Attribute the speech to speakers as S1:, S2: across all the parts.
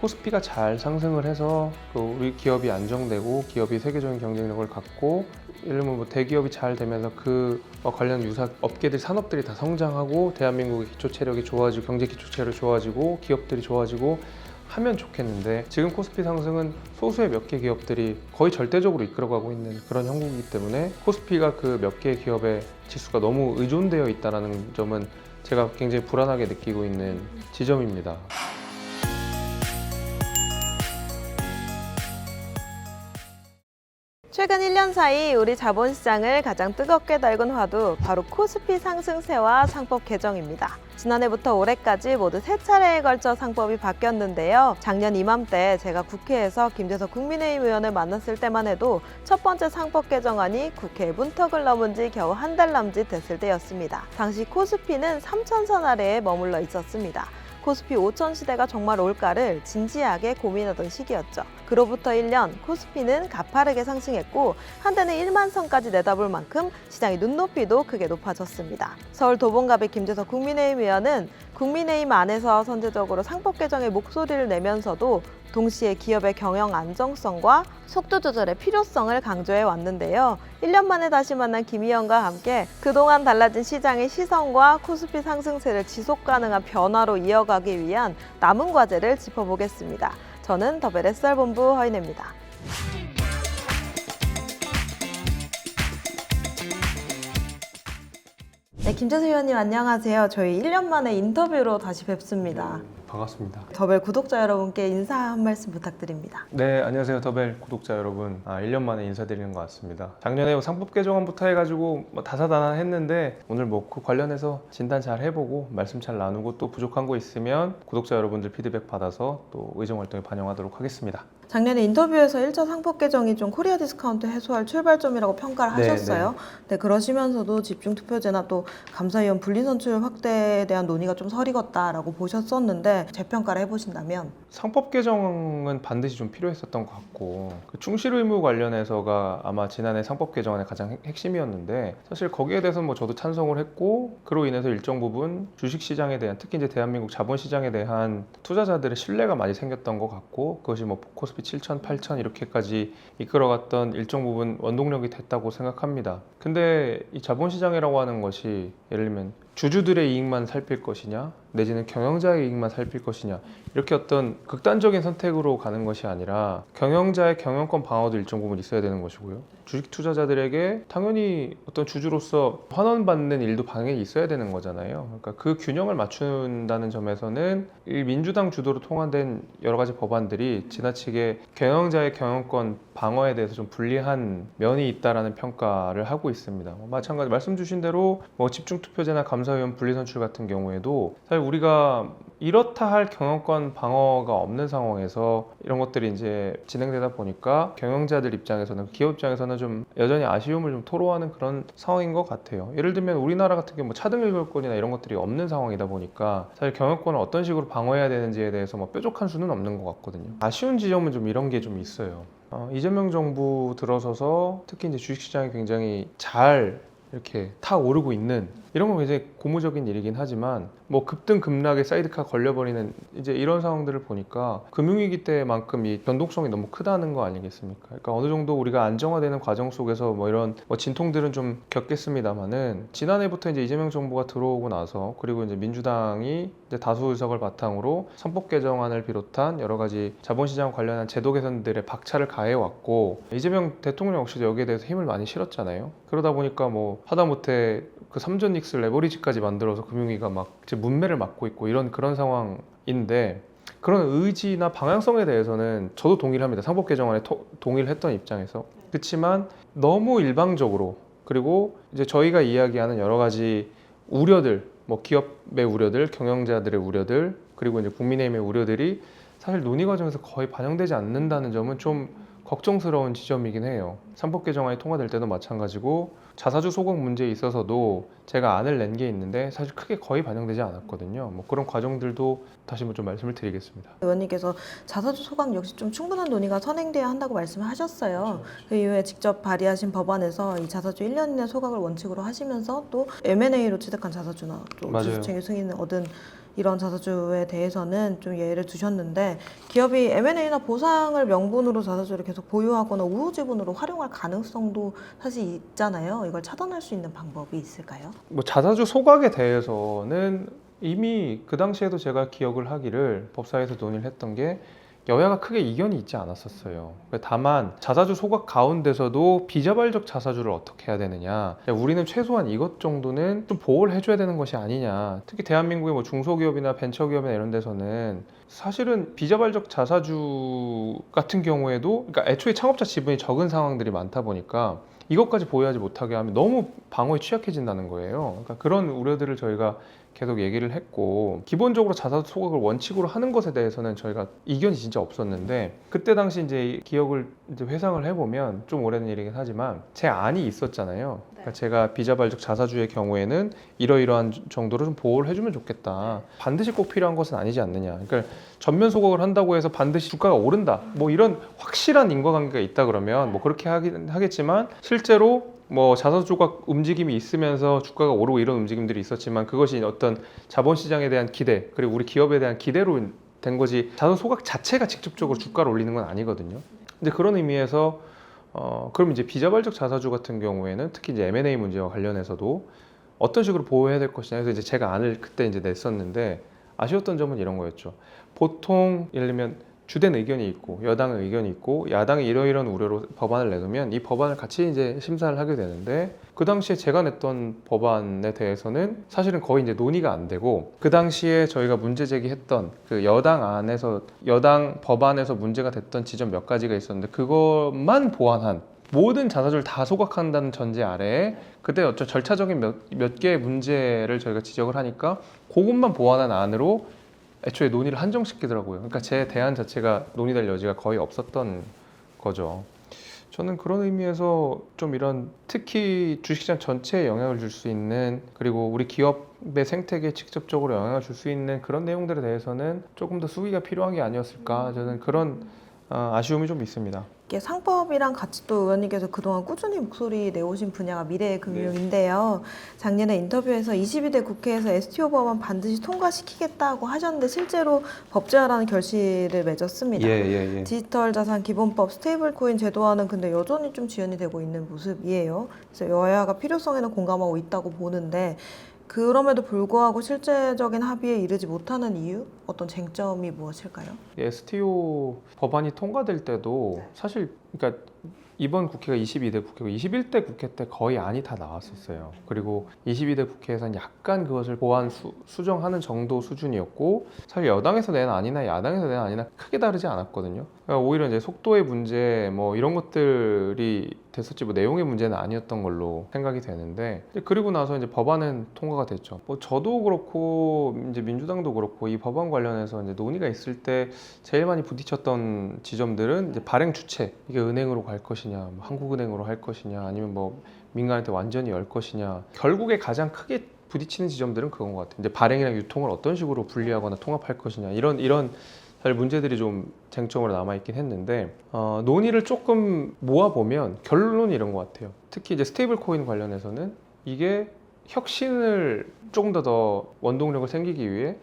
S1: 코스피가 잘 상승을 해서 우리 기업이 안정되고 기업이 세계적인 경쟁력을 갖고 예를 들면 뭐 대기업이 잘 되면서 그 관련 유사 업계들 산업들이 다 성장하고 대한민국의 기초 체력이 좋아지고 경제 기초 체력이 좋아지고 기업들이 좋아지고 하면 좋겠는데 지금 코스피 상승은 소수의 몇 개 기업들이 거의 절대적으로 이끌어가고 있는 그런 형국이기 때문에 코스피가 그 몇 개 기업의 지수가 너무 의존되어 있다는 점은 제가 굉장히 불안하게 느끼고 있는 지점입니다.
S2: 최근 1년 사이 우리 자본시장을 가장 뜨겁게 달군 화두 바로 코스피 상승세와 상법 개정입니다. 지난해부터 올해까지 모두 3차례에 걸쳐 상법이 바뀌었는데요. 작년 이맘때 제가 국회에서 김재석 국민의힘 의원을 만났을 때만 해도 첫 번째 상법 개정안이 국회 문턱을 넘은 지 겨우 한 달 남짓 됐을 때였습니다. 당시 코스피는 3,000선 아래에 머물러 있었습니다. 코스피 5천 시대가 정말 올까를 진지하게 고민하던 시기였죠. 그로부터 1년 코스피는 가파르게 상승했고 한때는 1만 선까지 내다볼 만큼 시장의 눈높이도 크게 높아졌습니다. 서울 도봉갑의 김재석 국민의힘 의원은 국민의힘 안에서 선제적으로 상법 개정의 목소리를 내면서도 동시에 기업의 경영 안정성과 속도 조절의 필요성을 강조해 왔는데요. 1년 만에 다시 만난 김 의원과 함께 그동안 달라진 시장의 시선과 코스피 상승세를 지속 가능한 변화로 이어가기 위한 남은 과제를 짚어보겠습니다. 저는 더벨 SR본부 허인혜입니다. 네, 김재석 의원님 안녕하세요. 저희 1년 만에 인터뷰로 다시 뵙습니다.
S1: 반갑습니다.
S2: 더벨 구독자 여러분께 인사 한 말씀 부탁드립니다.
S1: 네, 안녕하세요. 더벨 구독자 여러분. 1년 만에 인사드리는 것 같습니다. 작년에 상법 개정안부터 해가지고 다사다난했는데 오늘 그 관련해서 진단 잘 해보고 말씀 잘 나누고 또 부족한 거 있으면 구독자 여러분들 피드백 받아서 또 의정 활동에 반영하도록 하겠습니다.
S2: 작년에 인터뷰에서 1차 상법 개정이 좀 코리아 디스카운트 해소할 출발점이라고 평가를 하셨어요. 네, 그러시면서도 집중투표제나 또 감사위원 분리선출 확대에 대한 논의가 좀 서리걷다라고 보셨었는데 재평가를 해보신다면?
S1: 상법 개정은 반드시 좀 필요했었던 것 같고 그 충실 의무 관련해서가 아마 지난해 상법 개정안의 가장 핵심이었는데 사실 거기에 대해서는 저도 찬성을 했고 그로 인해서 일정 부분 주식시장에 대한 특히 이제 대한민국 자본시장에 대한 투자자들의 신뢰가 많이 생겼던 것 같고 그것이 코스피 7천, 8천 이렇게까지 이끌어갔던 일정 부분 원동력이 됐다고 생각합니다. 근데 이 자본시장이라고 하는 것이 예를 들면 주주들의 이익만 살필 것이냐 내지는 경영자의 이익만 살필 것이냐 이렇게 어떤 극단적인 선택으로 가는 것이 아니라 경영자의 경영권 방어도 일정 부분 있어야 되는 것이고요. 주식 투자자들에게 당연히 어떤 주주로서 환원받는 일도 방향이 있어야 되는 거잖아요. 그러니까 그 균형을 맞춘다는 점에서는 이 민주당 주도로 통과된 여러 가지 법안들이 지나치게 경영자의 경영권 방어에 대해서 좀 불리한 면이 있다라는 평가를 하고 있습니다. 마찬가지 말씀 주신 대로 집중투표제나 감사위원 분리선출 같은 경우에도 사실 우리가 이렇다 할 경영권 방어가 없는 상황에서 이런 것들이 이제 진행되다 보니까 경영자들 입장에서는 기업 입장에서는 좀 여전히 아쉬움을 좀 토로하는 그런 상황인 것 같아요. 예를 들면 우리나라 같은 경우 차등 일벌권이나 이런 것들이 없는 상황이다 보니까 사실 경영권을 어떤 식으로 방어해야 되는지에 대해서 뾰족한 수는 없는 것 같거든요. 아쉬운 지점은 좀 이런 게 좀 있어요. 이재명 정부 들어서서 특히 이제 주식시장이 굉장히 잘 이렇게 타 오르고 있는 이런 건 굉장히 고무적인 일이긴 하지만 급등 급락에 사이드카 걸려버리는 이제 이런 상황들을 보니까 금융위기 때만큼 이 변동성이 너무 크다는 거 아니겠습니까? 그러니까 어느 정도 우리가 안정화되는 과정 속에서 이런 진통들은 좀 겪겠습니다만은 지난해부터 이제 이재명 정부가 들어오고 나서 그리고 이제 민주당이 이제 다수 의석을 바탕으로 선법 개정안을 비롯한 여러 가지 자본시장 관련한 제도 개선들에 박차를 가해왔고 이재명 대통령 역시도 여기에 대해서 힘을 많이 실었잖아요. 그러다 보니까 하다못해 그 3전 닉스 레버리지까지 만들어서 금융위가 문매를 맞고 있고 그런 상황인데 그런 의지나 방향성에 대해서는 저도 동의를 합니다. 상법 개정안에 동의를 했던 입장에서. 그렇지만 너무 일방적으로 그리고 이제 저희가 이야기하는 여러 가지 우려들, 기업의 우려들, 경영자들의 우려들 그리고 이제 국민의힘의 우려들이 사실 논의 과정에서 거의 반영되지 않는다는 점은 좀 걱정스러운 지점이긴 해요. 상법 개정안이 통과될 때도 마찬가지고 자사주 소각 문제에 있어서도 제가 안을 낸 게 있는데 사실 크게 거의 반영되지 않았거든요. 그런 과정들도 다시 한번 좀 말씀을 드리겠습니다.
S2: 의원님께서 자사주 소각 역시 좀 충분한 논의가 선행돼야 한다고 말씀을 하셨어요. 그 이후에 직접 발의하신 법안에서 이 자사주 1년 이내 소각을 원칙으로 하시면서 또 M&A로 취득한 자사주나 또 주주총회 승인을 얻은 이런 자사주에 대해서는 좀 예를 두셨는데 기업이 M&A나 보상을 명분으로 자사주를 계속 보유하거나 우호 지분으로 활용할 가능성도 사실 있잖아요. 이걸 차단할 수 있는 방법이 있을까요?
S1: 뭐 자사주 소각에 대해서는 이미 그 당시에도 제가 기억을 하기를 법사위에서 논의를 했던 게 여야가 크게 이견이 있지 않았었어요. 다만 자사주 소각 가운데서도 비자발적 자사주를 어떻게 해야 되느냐, 우리는 최소한 이것 정도는 좀 보호를 해줘야 되는 것이 아니냐. 특히 대한민국의 뭐 중소기업이나 벤처기업이나 이런 데서는 사실은 비자발적 자사주 같은 경우에도, 그러니까 애초에 창업자 지분이 적은 상황들이 많다 보니까 이것까지 보유하지 못하게 하면 너무 방어에 취약해진다는 거예요. 그러니까 그런 우려들을 저희가 계속 얘기를 했고, 기본적으로 자사주 소각을 원칙으로 하는 것에 대해서는 저희가 이견이 진짜 없었는데, 그때 당시 이제 기억을 이제 회상을 해보면 좀 오래된 일이긴 하지만 제 안이 있었잖아요. 그러니까 제가 비자발적 자사주의 경우에는 이러이러한 정도로 좀 보호를 해주면 좋겠다. 반드시 꼭 필요한 것은 아니지 않느냐. 그러니까 전면 소각을 한다고 해서 반드시 주가가 오른다, 뭐 이런 확실한 인과관계가 있다 그러면 뭐 그렇게 하긴 하겠지만, 실제로 뭐 자사주 조각 움직임이 있으면서 주가가 오르고 이런 움직임들이 있었지만 그것이 어떤 자본시장에 대한 기대, 그리고 우리 기업에 대한 기대로 된 거지 자사주 소각 자체가 직접적으로 주가를 올리는 건 아니거든요. 근데 그런 의미에서 그럼 이제 비자발적 자사주 같은 경우에는 특히 이제 M&A 문제와 관련해서도 어떤 식으로 보호해야 될 것이냐 해서 이제 제가 안을 그때 이제 냈었는데, 아쉬웠던 점은 이런 거였죠. 보통 예를 들면 주된 의견이 있고 여당의 의견이 있고 야당이 이러이러한 우려로 법안을 내놓으면 이 법안을 같이 이제 심사를 하게 되는데, 그 당시에 제가 냈던 법안에 대해서는 사실은 거의 이제 논의가 안 되고, 그 당시에 저희가 문제 제기했던 그 여당 안에서 여당 법안에서 문제가 됐던 지점 몇 가지가 있었는데, 그것만 보완한, 모든 자사주를 다 소각한다는 전제 아래에 그때 어쩌 절차적인 몇 개의 문제를 저희가 지적을 하니까 그것만 보완한 안으로 애초에 논의를 한정시키더라고요. 그러니까 제 대안 자체가 논의될 여지가 거의 없었던 거죠. 저는 그런 의미에서 좀 이런 특히 주식시장 전체에 영향을 줄 수 있는, 그리고 우리 기업의 생태계에 직접적으로 영향을 줄 수 있는 그런 내용들에 대해서는 조금 더 수기가 필요한 게 아니었을까, 저는 그런 아쉬움이 좀 있습니다.
S2: 이게 상법이랑 같이 또 의원님께서 그동안 꾸준히 목소리 내오신 분야가 미래의 금융인데요. 작년에 인터뷰에서 22대 국회에서 STO 법안 반드시 통과시키겠다고 하셨는데 실제로 법제화라는 결실을 맺었습니다. 디지털 자산 기본법, 스테이블 코인 제도화는 근데 여전히 좀 지연이 되고 있는 모습이에요. 그래서 여야가 필요성에는 공감하고 있다고 보는데, 그럼에도 불구하고 실제적인 합의에 이르지 못하는 이유? 어떤 쟁점이 무엇일까요?
S1: STO 법안이 통과될 때도 사실, 그러니까 이번 국회가 22대 국회고 21대 국회 때 거의 안이 다 나왔었어요. 그리고 22대 국회에서는 약간 그것을 보완 수정하는 정도 수준이었고, 사실 여당에서 낸 안이나 야당에서 낸 안이나 크게 다르지 않았거든요. 그러니까 오히려 이제 속도의 문제 뭐 이런 것들이 됐었지 뭐 내용의 문제는 아니었던 걸로 생각이 되는데, 그리고 나서 이제 법안은 통과가 됐죠. 뭐 저도 그렇고 이제 민주당도 그렇고 이 법안 관련해서 이제 논의가 있을 때 제일 많이 부딪혔던 지점들은 이제 발행 주체, 이게 은행으로 갈 것이냐, 뭐 한국은행으로 할 것이냐, 아니면 뭐 민간한테 완전히 열 것이냐. 결국에 가장 크게 부딪히는 지점들은 그건 것 같아요. 이제 발행이랑 유통을 어떤 식으로 분리하거나 통합할 것이냐, 이런 사실 문제들이 좀 쟁점으로 남아있긴 했는데, 논의를 조금 모아보면 결론은 이런 것 같아요. 특히 이제 스테이블 코인 관련해서는 이게 혁신을 조금 더 원동력을 생기기 위해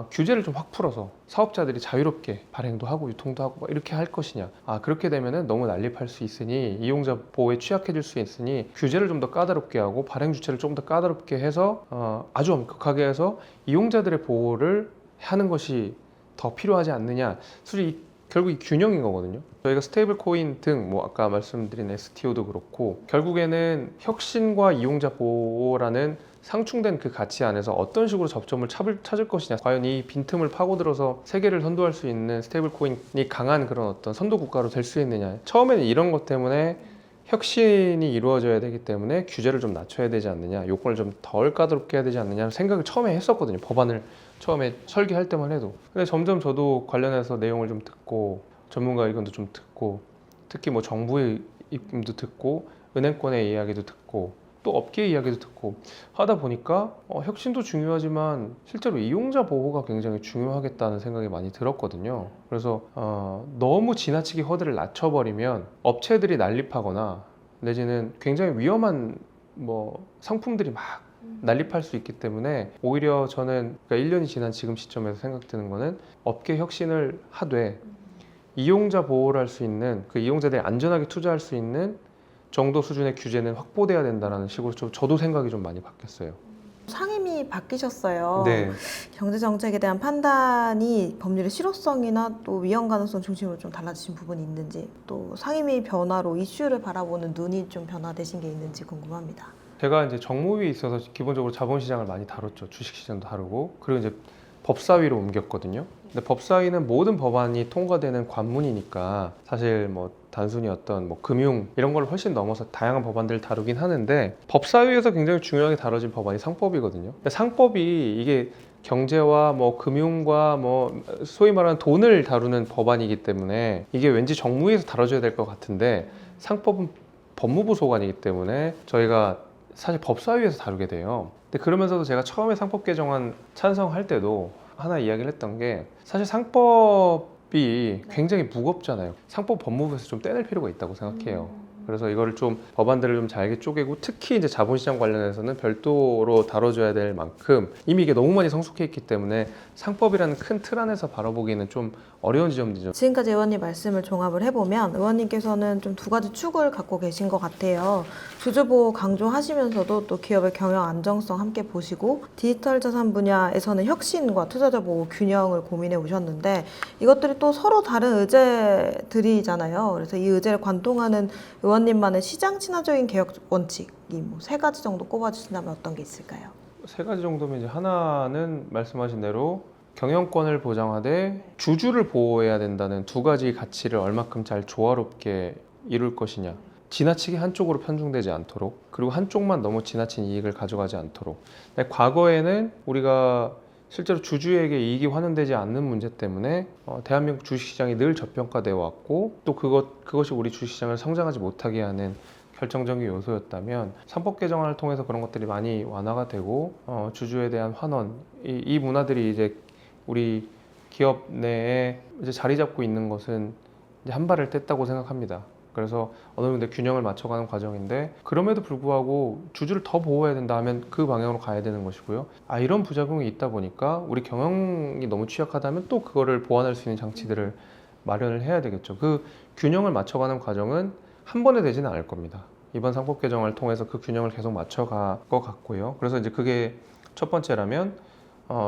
S1: 규제를 좀 확 풀어서 사업자들이 자유롭게 발행도 하고 유통도 하고 이렇게 할 것이냐, 그렇게 되면은 너무 난립할 수 있으니 이용자 보호에 취약해질 수 있으니 규제를 좀 더 까다롭게 하고 발행 주체를 좀 더 까다롭게 해서 아주 엄격하게 해서 이용자들의 보호를 하는 것이 더 필요하지 않느냐. 솔직히 결국 이 균형인 거거든요. 저희가 스테이블 코인 등 뭐 아까 말씀드린 STO도 그렇고 결국에는 혁신과 이용자 보호라는 상충된 그 가치 안에서 어떤 식으로 접점을 찾을 것이냐, 과연 이 빈틈을 파고들어서 세계를 선도할 수 있는 스테이블 코인이 강한 그런 어떤 선도 국가로 될 수 있느냐. 처음에는 이런 것 때문에 혁신이 이루어져야 되기 때문에 규제를 좀 낮춰야 되지 않느냐, 요건을 좀 덜 까다롭게 해야 되지 않느냐 생각을 처음에 했었거든요. 법안을 처음에 설계할 때만 해도. 근데 점점 저도 관련해서 내용을 좀 듣고 전문가 의견도 좀 듣고, 특히 뭐 정부의 입김도 듣고 은행권의 이야기도 듣고 또 업계의 이야기도 듣고 하다 보니까 혁신도 중요하지만 실제로 이용자 보호가 굉장히 중요하겠다는 생각이 많이 들었거든요. 그래서 너무 지나치게 허들을 낮춰버리면 업체들이 난립하거나 내지는 굉장히 위험한 뭐 상품들이 막 난립할 수 있기 때문에 오히려 저는 그러니까 1년이 지난 지금 시점에서 생각드는 거는 업계 혁신을 하되 이용자 보호를 할 수 있는 그 이용자들이 안전하게 투자할 수 있는 정도 수준의 규제는 확보돼야 된다는 식으로 저도 생각이 좀 많이 바뀌었어요.
S2: 상임위 바뀌셨어요.
S1: 네.
S2: 경제정책에 대한 판단이 법률의 실효성이나 또 위헌 가능성 중심으로 좀 달라지신 부분이 있는지, 또 상임위 변화로 이슈를 바라보는 눈이 좀 변화되신 게 있는지 궁금합니다.
S1: 제가 이제 정무위에 있어서 기본적으로 자본시장을 많이 다뤘죠. 주식시장도 다루고 그리고 이제 법사위로 옮겼거든요. 근데 법사위는 모든 법안이 통과되는 관문이니까 사실 뭐 단순히 어떤 뭐 금융 이런 걸 훨씬 넘어서 다양한 법안들을 다루긴 하는데 법사위에서 굉장히 중요하게 다뤄진 법안이 상법이거든요. 근데 상법이 이게 경제와 뭐 금융과 뭐 소위 말하는 돈을 다루는 법안이기 때문에 이게 왠지 정무위에서 다뤄져야 될 것 같은데 상법은 법무부 소관이기 때문에 저희가 사실 법사위에서 다루게 돼요. 근데 그러면서도 제가 처음에 상법 개정안 찬성할 때도 하나 이야기를 했던 게 사실 상법이 굉장히 무겁잖아요. 상법 법무부에서 좀 떼낼 필요가 있다고 생각해요. 그래서 이거를 좀 법안들을 좀 잘게 쪼개고 특히 이제 자본시장 관련해서는 별도로 다뤄줘야 될 만큼 이미 이게 너무 많이 성숙해 있기 때문에 상법이라는 큰 틀 안에서 바라보기에는 좀 어려운 지점들이죠.
S2: 지금까지 의원님 말씀을 종합을 해보면 의원님께서는 좀 두 가지 축을 갖고 계신 것 같아요. 주주보호 강조하시면서도 또 기업의 경영 안정성 함께 보시고 디지털 자산 분야에서는 혁신과 투자자 보호 균형을 고민해 오셨는데 이것들이 또 서로 다른 의제들이잖아요. 그래서 이 의제를 관통하는 의원님만의 시장 친화적인 개혁 원칙이 뭐 세 가지 정도 꼽아주신다면 어떤 게 있을까요?
S1: 세 가지 정도면 이제 하나는 말씀하신 대로 경영권을 보장하되 주주를 보호해야 된다는 두 가지 가치를 얼마큼 잘 조화롭게 이룰 것이냐. 지나치게 한쪽으로 편중되지 않도록 그리고 한쪽만 너무 지나친 이익을 가져가지 않도록. 근데 과거에는 우리가 실제로 주주에게 이익이 환원되지 않는 문제 때문에 대한민국 주식시장이 늘 저평가되어 왔고 또 그것이 우리 주식시장을 성장하지 못하게 하는 결정적인 요소였다면 상법 개정안을 통해서 그런 것들이 많이 완화가 되고 주주에 대한 환원 이 문화들이 이제 우리 기업 내에 이제 자리 잡고 있는 것은 이제 한 발을 뗐다고 생각합니다. 그래서 어느 정도 균형을 맞춰가는 과정인데 그럼에도 불구하고 주주를 더 보호해야 된다 하면 그 방향으로 가야 되는 것이고요. 이런 부작용이 있다 보니까 우리 경영이 너무 취약하다면 또 그거를 보완할 수 있는 장치들을 마련을 해야 되겠죠. 그 균형을 맞춰가는 과정은 한 번에 되지는 않을 겁니다. 이번 상법 개정을 통해서 그 균형을 계속 맞춰갈 것 같고요. 그래서 이제 그게 첫 번째라면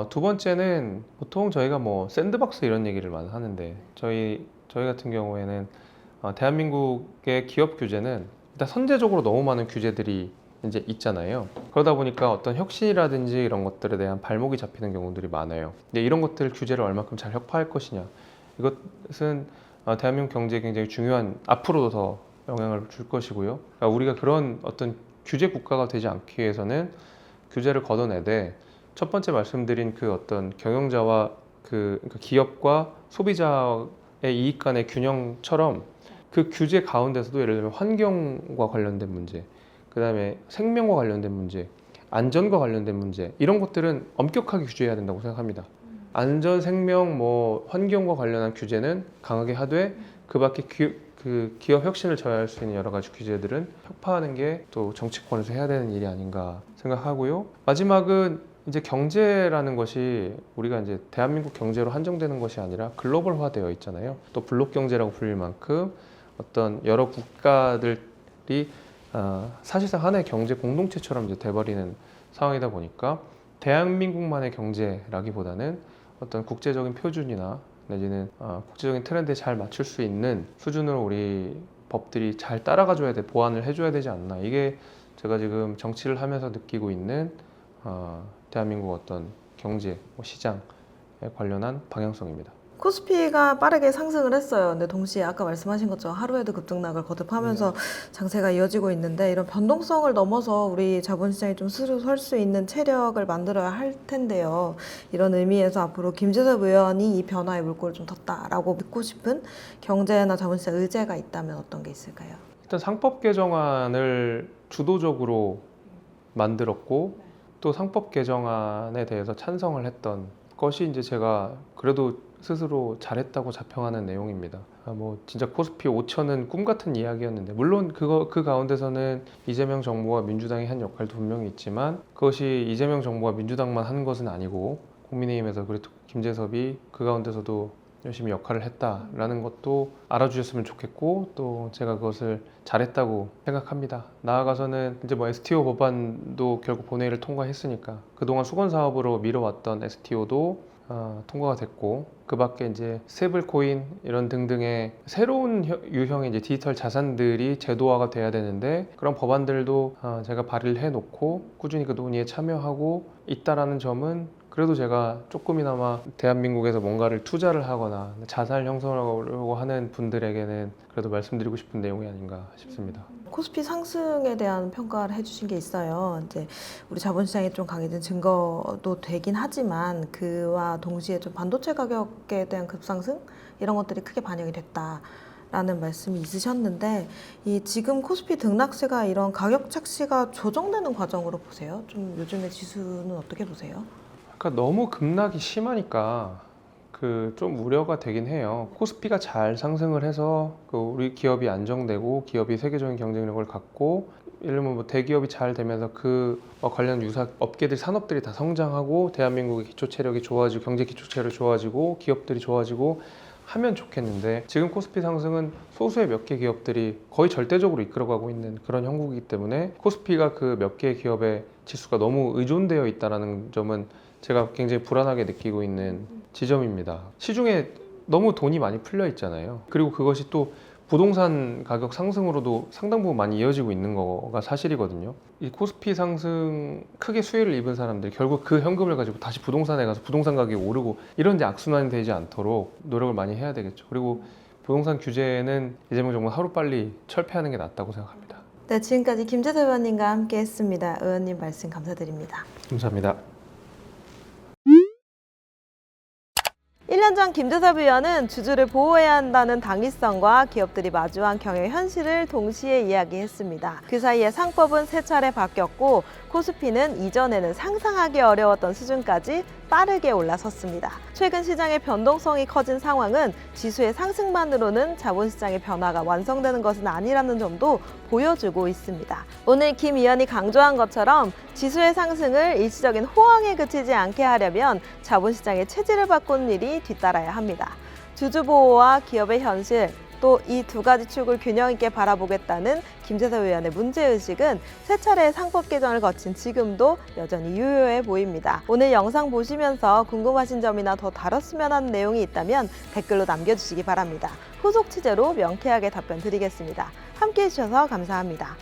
S1: 두 번째는 보통 저희가 뭐 샌드박스 이런 얘기를 많이 하는데 저희 같은 경우에는 대한민국의 기업 규제는 일단 선제적으로 너무 많은 규제들이 이제 있잖아요. 그러다 보니까 어떤 혁신이라든지 이런 것들에 대한 발목이 잡히는 경우들이 많아요. 근데 이런 것들 규제를 얼마큼 잘 혁파할 것이냐. 이것은 대한민국 경제에 굉장히 중요한 앞으로도 더 영향을 줄 것이고요. 그러니까 우리가 그런 어떤 규제 국가가 되지 않기 위해서는 규제를 걷어내되 첫 번째 말씀드린 그 어떤 경영자와 그러니까 기업과 소비자의 이익 간의 균형처럼 그 규제 가운데서도 예를 들면 환경과 관련된 문제, 그 다음에 생명과 관련된 문제, 안전과 관련된 문제 이런 것들은 엄격하게 규제해야 된다고 생각합니다. 안전, 생명, 뭐 환경과 관련한 규제는 강하게 하되 그 밖에 기업 혁신을 저해할 수 있는 여러 가지 규제들은 혁파하는 게 또 정치권에서 해야 되는 일이 아닌가 생각하고요. 마지막은 이제 경제라는 것이 우리가 이제 대한민국 경제로 한정되는 것이 아니라 글로벌화되어 있잖아요. 또 블록 경제라고 불릴 만큼 어떤 여러 국가들이 사실상 하나의 경제 공동체처럼 이제 돼버리는 상황이다 보니까 대한민국만의 경제라기보다는 어떤 국제적인 표준이나 내지는 국제적인 트렌드에 잘 맞출 수 있는 수준으로 우리 법들이 잘 따라가줘야 돼, 보완을 해줘야 되지 않나. 이게 제가 지금 정치를 하면서 느끼고 있는 대한민국 어떤 경제, 시장에 관련한 방향성입니다.
S2: 코스피가 빠르게 상승을 했어요. 근데 동시에 아까 말씀하신 것처럼 하루에도 급등락을 거듭하면서 장세가 이어지고 있는데 이런 변동성을 넘어서 우리 자본시장이 좀 스스로 설 수 있는 체력을 만들어야 할 텐데요. 이런 의미에서 앞으로 김재섭 의원이 이 변화의 물꼬를 좀 텄다라고 믿고 싶은 경제나 자본시장 의제가 있다면 어떤 게 있을까요?
S1: 일단 상법 개정안을 주도적으로 만들었고 또 상법 개정안에 대해서 찬성을 했던 것이 이제 제가 그래도 스스로 잘했다고 자평하는 내용입니다. 뭐 진짜 코스피 5천은 꿈 같은 이야기였는데, 물론 그 가운데서는 이재명 정부와 민주당이 한 역할도 분명히 있지만, 그것이 이재명 정부와 민주당만 한 것은 아니고 국민의힘에서 그래도 김재섭이 그 가운데서도 열심히 역할을 했다라는 것도 알아주셨으면 좋겠고, 또 제가 그것을 잘했다고 생각합니다. 나아가서는 이제 뭐 STO 법안도 결국 본회의를 통과했으니까 그동안 수건 사업으로 미뤄왔던 STO도 통과가 됐고, 그 밖에 이제 스테이블코인 이런 등등의 새로운 유형의 이제 디지털 자산들이 제도화가 돼야 되는데, 그런 법안들도 제가 발의를 해놓고 꾸준히 그 논의에 참여하고 있다라는 점은 그래도 제가 조금이나마 대한민국에서 뭔가를 투자를 하거나 자산을 형성하려고 하는 분들에게는 그래도 말씀드리고 싶은 내용이 아닌가 싶습니다.
S2: 코스피 상승에 대한 평가를 해주신 게 있어요. 이제 우리 자본시장이 좀 강해진 증거도 되긴 하지만, 그와 동시에 좀 반도체 가격에 대한 급상승 이런 것들이 크게 반영이 됐다라는 말씀이 있으셨는데, 이 지금 코스피 등락세가 이런 가격 착시가 조정되는 과정으로 보세요? 좀 요즘의 지수는 어떻게 보세요?
S1: 그러니까 너무 급락이 심하니까 좀 우려가 되긴 해요. 코스피가 잘 상승을 해서 우리 기업이 안정되고 기업이 세계적인 경쟁력을 갖고, 예를 들면 뭐 대기업이 잘 되면서 관련 유사 업계들, 산업들이 다 성장하고 대한민국의 기초 체력이 좋아지고 경제 기초 체력이 좋아지고 기업들이 좋아지고 하면 좋겠는데, 지금 코스피 상승은 소수의 몇 개 기업들이 거의 절대적으로 이끌어가고 있는 그런 형국이기 때문에 코스피가 그 몇 개의 기업의 지수가 너무 의존되어 있다는 점은 제가 굉장히 불안하게 느끼고 있는 지점입니다. 시중에 너무 돈이 많이 풀려 있잖아요. 그리고 그것이 또 부동산 가격 상승으로도 상당 부분 많이 이어지고 있는 거가 사실이거든요. 이 코스피 상승 크게 수혜를 입은 사람들이 결국 그 현금을 가지고 다시 부동산에 가서 부동산 가격이 오르고, 이런 이제 악순환이 되지 않도록 노력을 많이 해야 되겠죠. 그리고 부동산 규제는 이재명 정부는 하루빨리 철폐하는 게 낫다고 생각합니다.
S2: 네, 지금까지 김재섭 의원님과 함께 했습니다. 의원님 말씀 감사드립니다.
S1: 감사합니다.
S2: 1년 전 김재섭 의원은 주주를 보호해야 한다는 당위성과 기업들이 마주한 경영 현실을 동시에 이야기했습니다. 그 사이에 상법은 3차례 바뀌었고, 코스피는 이전에는 상상하기 어려웠던 수준까지 빠르게 올라섰습니다. 최근 시장의 변동성이 커진 상황은 지수의 상승만으로는 자본시장의 변화가 완성되는 것은 아니라는 점도 보여주고 있습니다. 오늘 김 의원이 강조한 것처럼 지수의 상승을 일시적인 호황에 그치지 않게 하려면 자본시장의 체질을 바꾸는 일이 뒤따라야 합니다. 주주 보호와 기업의 현실, 또 이 두 가지 축을 균형 있게 바라보겠다는 김재섭 의원의 문제의식은 3차례의 상법 개정을 거친 지금도 여전히 유효해 보입니다. 오늘 영상 보시면서 궁금하신 점이나 더 다뤘으면 하는 내용이 있다면 댓글로 남겨주시기 바랍니다. 후속 취재로 명쾌하게 답변 드리겠습니다. 함께해 주셔서 감사합니다.